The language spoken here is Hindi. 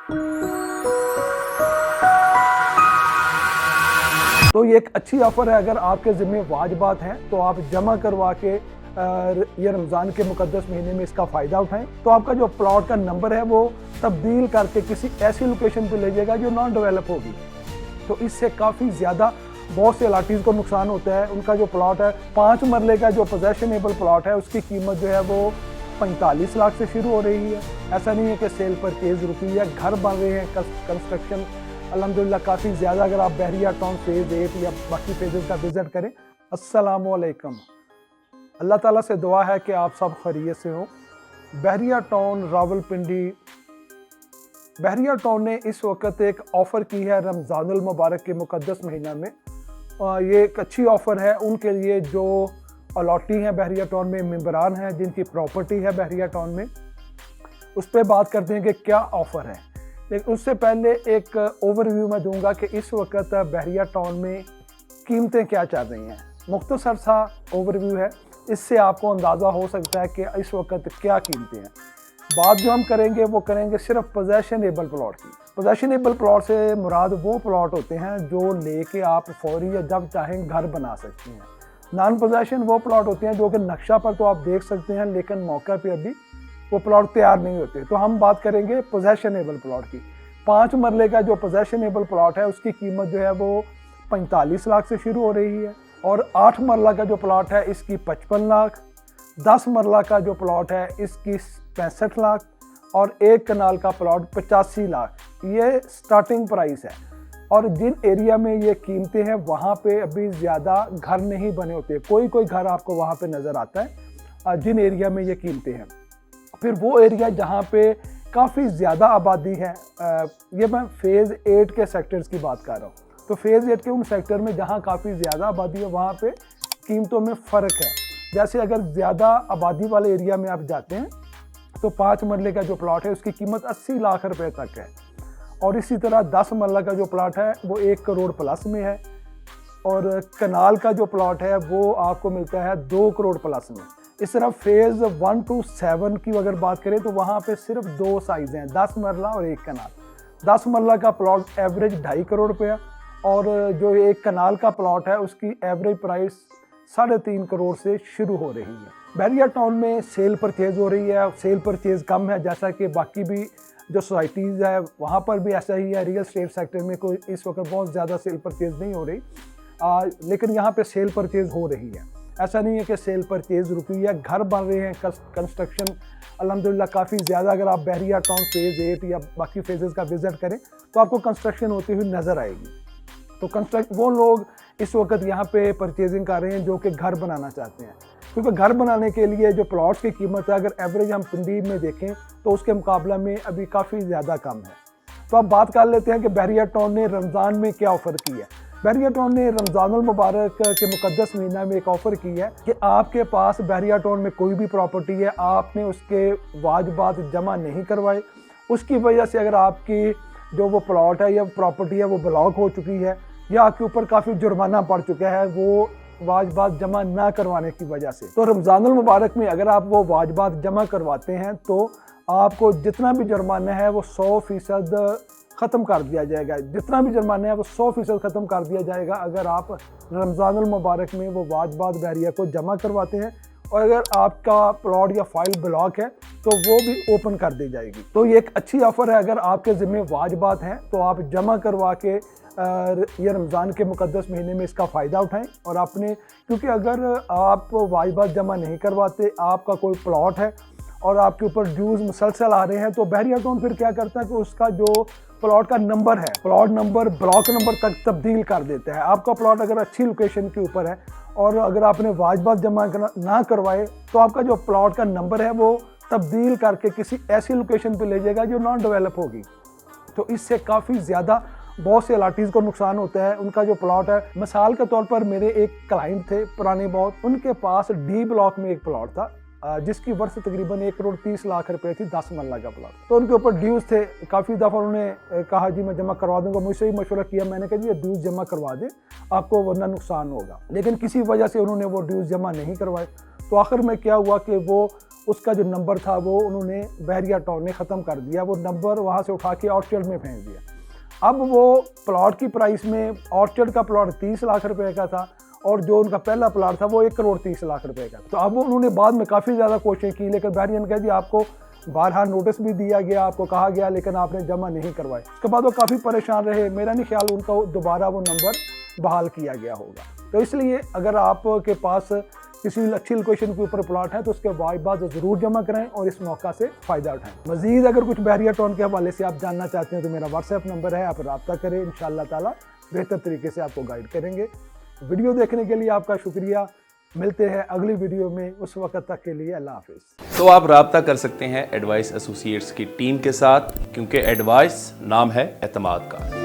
तो ये एक अच्छी ऑफ़र है, अगर आपके ज़िम्मे वाजिबात हैं तो आप जमा करवा के ये रमज़ान के मुक़द्दस महीने में इसका फ़ायदा उठाएं। तो आपका जो प्लॉट का नंबर है वो तब्दील करके किसी ऐसी लोकेशन पे ले जाएगा जो नॉन डेवलप होगी। तो इससे काफ़ी ज़्यादा बहुत से अलाटीज़ को नुकसान होता है। उनका जो प्लॉट है 5 मरले का जो पोजेशनेबल प्लॉट है उसकी कीमत जो है वो 45 लाख से शुरू हो रही है। ऐसा नहीं है कि सेल परचेज रुकी है, घर बन रहे हैं, कंस्ट्रक्शन अल्हम्दुलिल्लाह काफ़ी ज़्यादा। अगर आप बहरिया टाउन फेज़ 8 या बाकी फेजेस का विज़िट करें। अस्सलामु अलैकुम। अल्लाह ताला से दुआ है कि आप सब खैरियत से हों। बहरिया टाउन रावलपिंडी, बहरिया टाउन ने इस वक्त एक ऑफ़र की है रमज़ानुल मुबारक के मुक़द्दस महीना में। ये एक अच्छी ऑफ़र है उनके लिए जो अलॉटी हैं बहरिया टाउन में, मेंबरान हैं जिनकी प्रॉपर्टी है बहरिया टाउन में। उस पर बात करते हैं कि क्या ऑफ़र है। लेकिन उससे पहले एक ओवरव्यू मैं दूंगा कि इस वक्त बहरिया टाउन में कीमतें क्या चल रही हैं। मुख्तसर सा ओवरव्यू है, इससे आपको अंदाज़ा हो सकता है कि इस वक्त क्या कीमतें हैं। बात जो हम करेंगे वो करेंगे सिर्फ पोजेशनेबल प्लॉट की। पोजेशनेबल प्लॉट से मुराद वो प्लॉट होते हैं जो लेके आप फौरी या जब चाहें घर बना सकते हैं। नॉन पोजेशन वो प्लॉट होते हैं जो कि नक्शा पर तो आप देख सकते हैं लेकिन मौका पे अभी वो प्लॉट तैयार नहीं होते। तो हम बात करेंगे पोजेशनेबल प्लॉट की। 5 मरले का जो पोजेशनेबल प्लॉट है उसकी कीमत जो है वो 45 लाख से शुरू हो रही है, और 8 मरला का जो प्लॉट है इसकी 55 लाख, 10 मरला का जो प्लॉट है इसकी 65 लाख, और 1 कनाल का प्लॉट 85 लाख। ये स्टार्टिंग प्राइस है। और जिन एरिया में ये कीमतें हैं वहाँ पे अभी ज़्यादा घर नहीं बने होते। कोई कोई घर आपको वहाँ पे नज़र आता है जिन एरिया में ये कीमतें हैं। फिर वो एरिया जहाँ पे काफ़ी ज़्यादा आबादी है, ये मैं फेज़ 8 के सेक्टर्स की बात कर रहा हूँ। तो फेज़ 8 के उन सेक्टर में जहाँ काफ़ी ज़्यादा आबादी है वहाँ पे कीमतों में फ़र्क है। जैसे अगर ज़्यादा आबादी वाले एरिया में आप जाते हैं तो 5 मरले का जो प्लॉट है उसकी कीमत 80 लाख रुपए तक है, और इसी तरह 10 मरला का जो प्लॉट है वो 1 करोड़ प्लस में है, और कनाल का जो प्लॉट है वो आपको मिलता है 2 करोड़ प्लस में। इस तरह फेज़ 1 to 7 की अगर बात करें तो वहाँ पे सिर्फ 2 साइज़ हैं, 10 मरला और 1 कनाल। 10 मरला का प्लॉट एवरेज 2.5 करोड़ रुपया, और जो 1 कनाल का प्लॉट है उसकी एवरेज प्राइस 3.5 करोड़ से शुरू हो रही है। बहरिया टाउन में सेल परचेज हो रही है, सेल परचेज कम है, जैसा कि बाकी भी जो सोसाइटीज़ है वहाँ पर भी ऐसा ही है। रियल स्टेट सेक्टर में कोई इस वक्त बहुत ज़्यादा सेल परचेज नहीं हो रही, लेकिन यहाँ पे सेल परचेज हो रही है। ऐसा नहीं है कि सेल परचेज रुकी है, घर बन रहे हैं, कंस्ट्रक्शन अल्हम्दुलिल्लाह काफ़ी ज़्यादा। अगर आप बहरिया टाउन फेज़ 8 या बाकी फेजेस का विज़िट करें तो आपको कंस्ट्रक्शन होती हुई नज़र आएगी। तो वो लोग इस वक्त यहाँ पे परचेजिंग कर रहे हैं जो कि घर बनाना चाहते हैं, क्योंकि घर बनाने के लिए जो प्लॉट्स की कीमत है अगर एवरेज हम पिंडी में देखें तो उसके मुकाबला में अभी काफ़ी ज़्यादा कम है। तो अब बात कर लेते हैं कि बहरिया टाउन ने रमज़ान में क्या ऑफ़र की है। बहरिया टाउन ने रमज़ानुल मुबारक के मुक़द्दस महीना में एक ऑफ़र की है कि आपके पास बहरिया टाउन में कोई भी प्रॉपर्टी है, आपने उसके वाजिबात जमा नहीं करवाए, उसकी वजह से अगर आपकी जो वो प्लॉट है या प्रॉपर्टी है वो ब्लॉक हो चुकी है या आपके ऊपर काफ़ी जुर्माना पड़ चुका है वो वाजिबात जमा ना करवाने की वजह से, तो रमज़ानुल मुबारक में अगर आप वो वाजिबात जमा करवाते हैं तो आपको जितना भी जुर्माना है वो 100% ख़त्म कर दिया जाएगा। जितना भी जुर्माना है वो 100% ख़त्म कर दिया जाएगा अगर आप रमज़ानुल मुबारक में वो वाजिबात बहरिया को जमा करवाते हैं। और अगर आपका प्लॉट या फाइल ब्लॉक है तो वो भी ओपन कर दी जाएगी। तो ये एक अच्छी ऑफ़र है, अगर आपके ज़िम्मे वाजिबात हैं तो आप जमा करवा के ये रमज़ान के मुक़द्दस महीने में इसका फ़ायदा उठाएं। और आपने, क्योंकि अगर आप वाजिबात जमा नहीं करवाते, आपका कोई प्लॉट है और आपके ऊपर ड्यूज़ मुसलसल आ रहे हैं, तो बहरिया टाउन फिर क्या करता है कि उसका जो प्लॉट का नंबर है, प्लॉट नंबर ब्लॉक नंबर तक तब्दील कर देता है। आपका प्लॉट अगर अच्छी लोकेशन के ऊपर है और अगर आपने वाजिबात जमा ना करवाए तो आपका जो प्लॉट का नंबर है वो तब्दील करके किसी ऐसी लोकेशन पे ले जाएगा जो नॉन डेवलप होगी। तो इससे काफ़ी ज़्यादा बहुत से अलाटीज़ को नुकसान होता है। उनका जो प्लॉट है, मिसाल के तौर पर मेरे एक क्लाइंट थे पुराने बहुत, उनके पास डी ब्लॉक में एक प्लॉट था जिसकी वर्थ तकरीबन 1 करोड़ 30 लाख रुपए थी, 10 मरला का प्लॉट। तो उनके ऊपर ड्यूज़ थे, काफ़ी दफ़ा उन्होंने कहा जी मैं जमा करवा दूंगा, मुझसे ही मशवरा किया, मैंने कहा जी ये ड्यूज़ जमा करवा दें, आपको वरना नुकसान होगा। लेकिन किसी वजह से उन्होंने वो ड्यूज़ जमा नहीं करवाए। तो आखिर में क्या हुआ कि वो उसका जो नंबर था वो उन्होंने बहरिया टाउन ने ख़त्म कर दिया, वो नंबर वहाँ से उठा के ऑर्चर्ड में फेंक दिया। अब वो प्लॉट की प्राइस में ऑर्चर्ड का प्लॉट 30 लाख रुपए का था और जो उनका पहला प्लॉट था वो 1 करोड़ 30 लाख रुपए का। तो अब उन्होंने बाद में काफ़ी ज़्यादा कोशिश की, लेकिन बहरिया ने कह दिया आपको बारहा नोटिस भी दिया गया, आपको कहा गया, लेकिन आपने जमा नहीं करवाए। उसके बाद वो काफ़ी परेशान रहे। मेरा नहीं ख्याल उनका दोबारा वो नंबर बहाल किया गया होगा। तो इसलिए अगर आपके पास किसी अच्छी लोकेशन के ऊपर प्लॉट है तो उसके बाद ज़रूर जमा कराएं और इस मौका से फ़ायदा उठाएं। मज़ीद अगर कुछ बहरिया टाउन के हवाले से आप जानना चाहते हैं तो मेरा व्हाट्सएप नंबर है, आप रब्ता करें, इंशाअल्लाह ताला बेहतर तरीके से आपको गाइड करेंगे। वीडियो देखने के लिए आपका शुक्रिया। मिलते हैं अगली वीडियो में, उस वक्त तक के लिए अल्लाह हाफिज़। तो आप रब्ता कर सकते हैं एडवाइस एसोसिएट्स की टीम के साथ, क्योंकि एडवाइस नाम है एतमाद का।